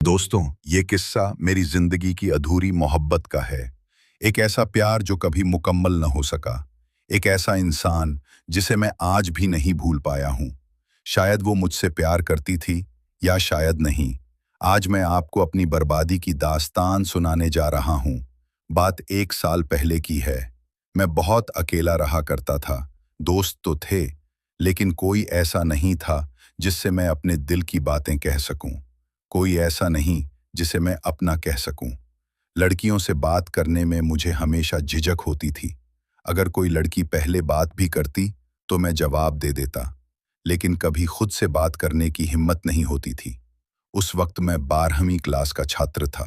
दोस्तों, ये किस्सा मेरी जिंदगी की अधूरी मोहब्बत का है। एक ऐसा प्यार जो कभी मुकम्मल न हो सका। एक ऐसा इंसान जिसे मैं आज भी नहीं भूल पाया हूँ। शायद वो मुझसे प्यार करती थी या शायद नहीं। आज मैं आपको अपनी बर्बादी की दास्तान सुनाने जा रहा हूँ। बात 1 साल पहले की है। मैं बहुत अकेला रहा करता था। दोस्त तो थे, लेकिन कोई ऐसा नहीं था जिससे मैं अपने दिल की बातें कह सकूं। कोई ऐसा नहीं जिसे मैं अपना कह सकूं। लड़कियों से बात करने में मुझे हमेशा झिझक होती थी। अगर कोई लड़की पहले बात भी करती तो मैं जवाब दे देता, लेकिन कभी खुद से बात करने की हिम्मत नहीं होती थी। उस वक्त मैं 12वीं क्लास का छात्र था।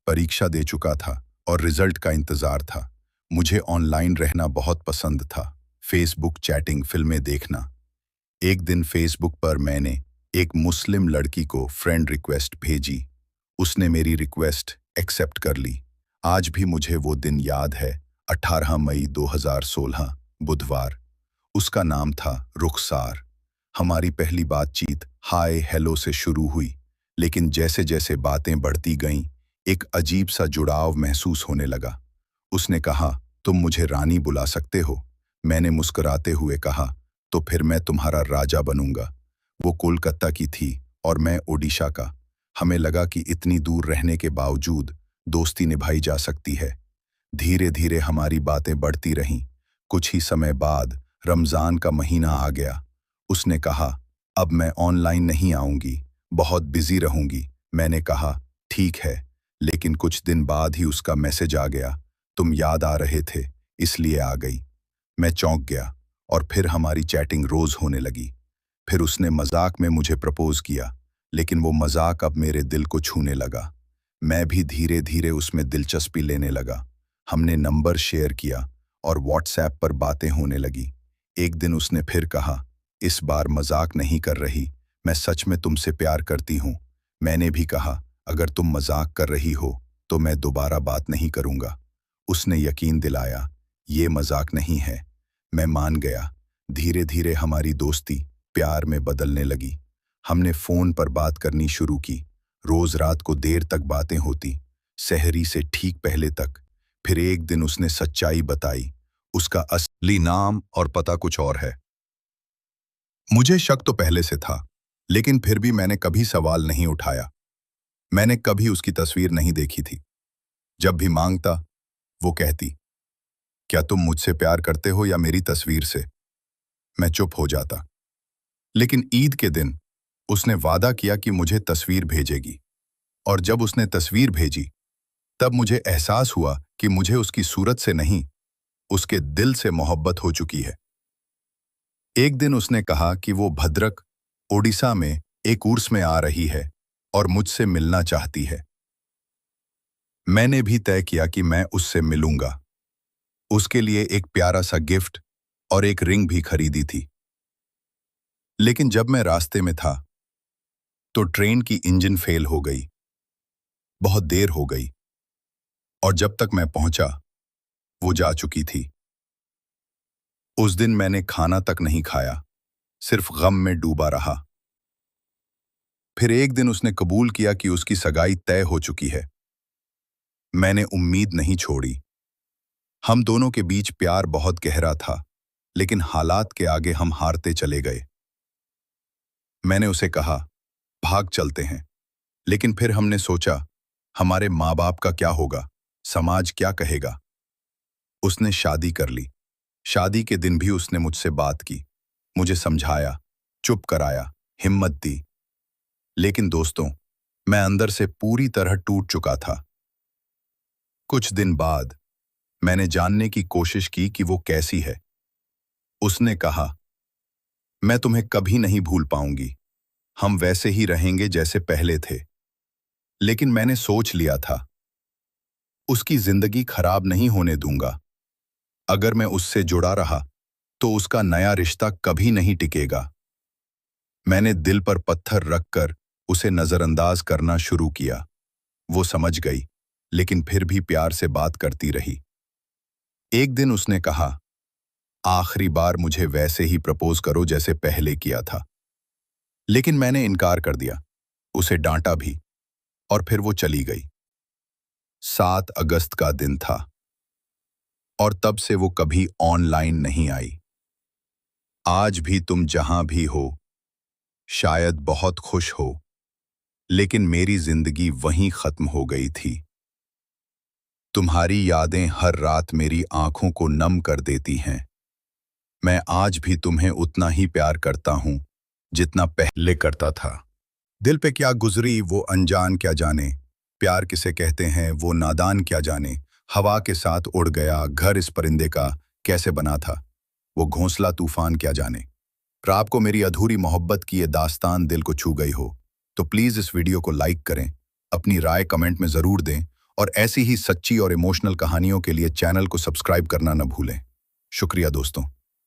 परीक्षा दे चुका था और रिजल्ट का इंतजार था। मुझे ऑनलाइन रहना बहुत पसंद था। फेसबुक चैटिंग, फिल्में देखना। एक दिन फेसबुक पर मैंने एक मुस्लिम लड़की को फ्रेंड रिक्वेस्ट भेजी। उसने मेरी रिक्वेस्ट एक्सेप्ट कर ली। आज भी मुझे वो दिन याद है। 18 मई 2016, बुधवार। उसका नाम था रुखसार। हमारी पहली बातचीत हाय हेलो से शुरू हुई, लेकिन जैसे जैसे बातें बढ़ती गईं, एक अजीब सा जुड़ाव महसूस होने लगा। उसने कहा, तुम मुझे रानी बुला सकते हो। मैंने मुस्कुराते हुए कहा, तो फिर मैं तुम्हारा राजा बनूंगा। वो कोलकाता की थी और मैं ओडिशा का। हमें लगा कि इतनी दूर रहने के बावजूद दोस्ती निभाई जा सकती है। धीरे धीरे हमारी बातें बढ़ती रहीं। कुछ ही समय बाद रमज़ान का महीना आ गया। उसने कहा, अब मैं ऑनलाइन नहीं आऊंगी, बहुत बिजी रहूंगी। मैंने कहा, ठीक है। लेकिन कुछ दिन बाद ही उसका मैसेज आ गया, तुम याद आ रहे थे इसलिए आ गई। मैं चौंक गया और फिर हमारी चैटिंग रोज होने लगी। फिर उसने मजाक में मुझे प्रपोज किया, लेकिन वो मजाक अब मेरे दिल को छूने लगा। मैं भी धीरे धीरे उसमें दिलचस्पी लेने लगा। हमने नंबर शेयर किया और व्हाट्सएप पर बातें होने लगी। एक दिन उसने फिर कहा, इस बार मजाक नहीं कर रही, मैं सच में तुमसे प्यार करती हूँ। मैंने भी कहा, अगर तुम मजाक कर रही हो तो मैं दोबारा बात नहीं करूँगा। उसने यकीन दिलाया, ये मजाक नहीं है। मैं मान गया। धीरे धीरे हमारी दोस्ती प्यार में बदलने लगी। हमने फोन पर बात करनी शुरू की। रोज रात को देर तक बातें होती, सहरी से ठीक पहले तक। फिर एक दिन उसने सच्चाई बताई, उसका असली नाम और पता कुछ और है। मुझे शक तो पहले से था, लेकिन फिर भी मैंने कभी सवाल नहीं उठाया। मैंने कभी उसकी तस्वीर नहीं देखी थी। जब भी मांगता, वो कहती, क्या तुम मुझसे प्यार करते हो या मेरी तस्वीर से? मैं चुप हो जाता। लेकिन ईद के दिन उसने वादा किया कि मुझे तस्वीर भेजेगी, और जब उसने तस्वीर भेजी तब मुझे एहसास हुआ कि मुझे उसकी सूरत से नहीं, उसके दिल से मोहब्बत हो चुकी है। एक दिन उसने कहा कि वो भद्रक, ओडिशा में एक उर्स में आ रही है और मुझसे मिलना चाहती है। मैंने भी तय किया कि मैं उससे मिलूंगा। उसके लिए एक प्यारा सा गिफ्ट और एक रिंग भी खरीदी थी। लेकिन जब मैं रास्ते में था तो ट्रेन की इंजन फेल हो गई। बहुत देर हो गई और जब तक मैं पहुंचा वो जा चुकी थी। उस दिन मैंने खाना तक नहीं खाया, सिर्फ गम में डूबा रहा। फिर एक दिन उसने कबूल किया कि उसकी सगाई तय हो चुकी है। मैंने उम्मीद नहीं छोड़ी। हम दोनों के बीच प्यार बहुत गहरा था, लेकिन हालात के आगे हम हारते चले गए। मैंने उसे कहा, भाग चलते हैं। लेकिन फिर हमने सोचा, हमारे माँ बाप का क्या होगा, समाज क्या कहेगा। उसने शादी कर ली। शादी के दिन भी उसने मुझसे बात की, मुझे समझाया, चुप कराया, हिम्मत दी। लेकिन दोस्तों, मैं अंदर से पूरी तरह टूट चुका था। कुछ दिन बाद मैंने जानने की कोशिश की कि वो कैसी है। उसने कहा, मैं तुम्हें कभी नहीं भूल पाऊंगी, हम वैसे ही रहेंगे जैसे पहले थे। लेकिन मैंने सोच लिया था, उसकी जिंदगी खराब नहीं होने दूंगा। अगर मैं उससे जुड़ा रहा तो उसका नया रिश्ता कभी नहीं टिकेगा। मैंने दिल पर पत्थर रखकर उसे नजरअंदाज करना शुरू किया। वो समझ गई, लेकिन फिर भी प्यार से बात करती रही। एक दिन उसने कहा, आखिरी बार मुझे वैसे ही प्रपोज करो जैसे पहले किया था। लेकिन मैंने इनकार कर दिया, उसे डांटा भी, और फिर वो चली गई। 7 अगस्त का दिन था और तब से वो कभी ऑनलाइन नहीं आई। आज भी तुम जहां भी हो, शायद बहुत खुश हो, लेकिन मेरी जिंदगी वहीं खत्म हो गई थी। तुम्हारी यादें हर रात मेरी आंखों को नम कर देती हैं। मैं आज भी तुम्हें उतना ही प्यार करता हूं जितना पहले करता था। दिल पे क्या गुजरी वो अनजान क्या जाने, प्यार किसे कहते हैं वो नादान क्या जाने। हवा के साथ उड़ गया घर इस परिंदे का कैसे बना था, वो घोंसला तूफान क्या जाने। पर आपको मेरी अधूरी मोहब्बत की ये दास्तान दिल को छू गई हो तो प्लीज़ इस वीडियो को लाइक करें, अपनी राय कमेंट में ज़रूर दें और ऐसी ही सच्ची और इमोशनल कहानियों के लिए चैनल को सब्सक्राइब करना न भूलें। शुक्रिया दोस्तों,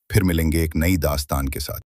फिर मिलेंगे एक नई दास्तान के साथ।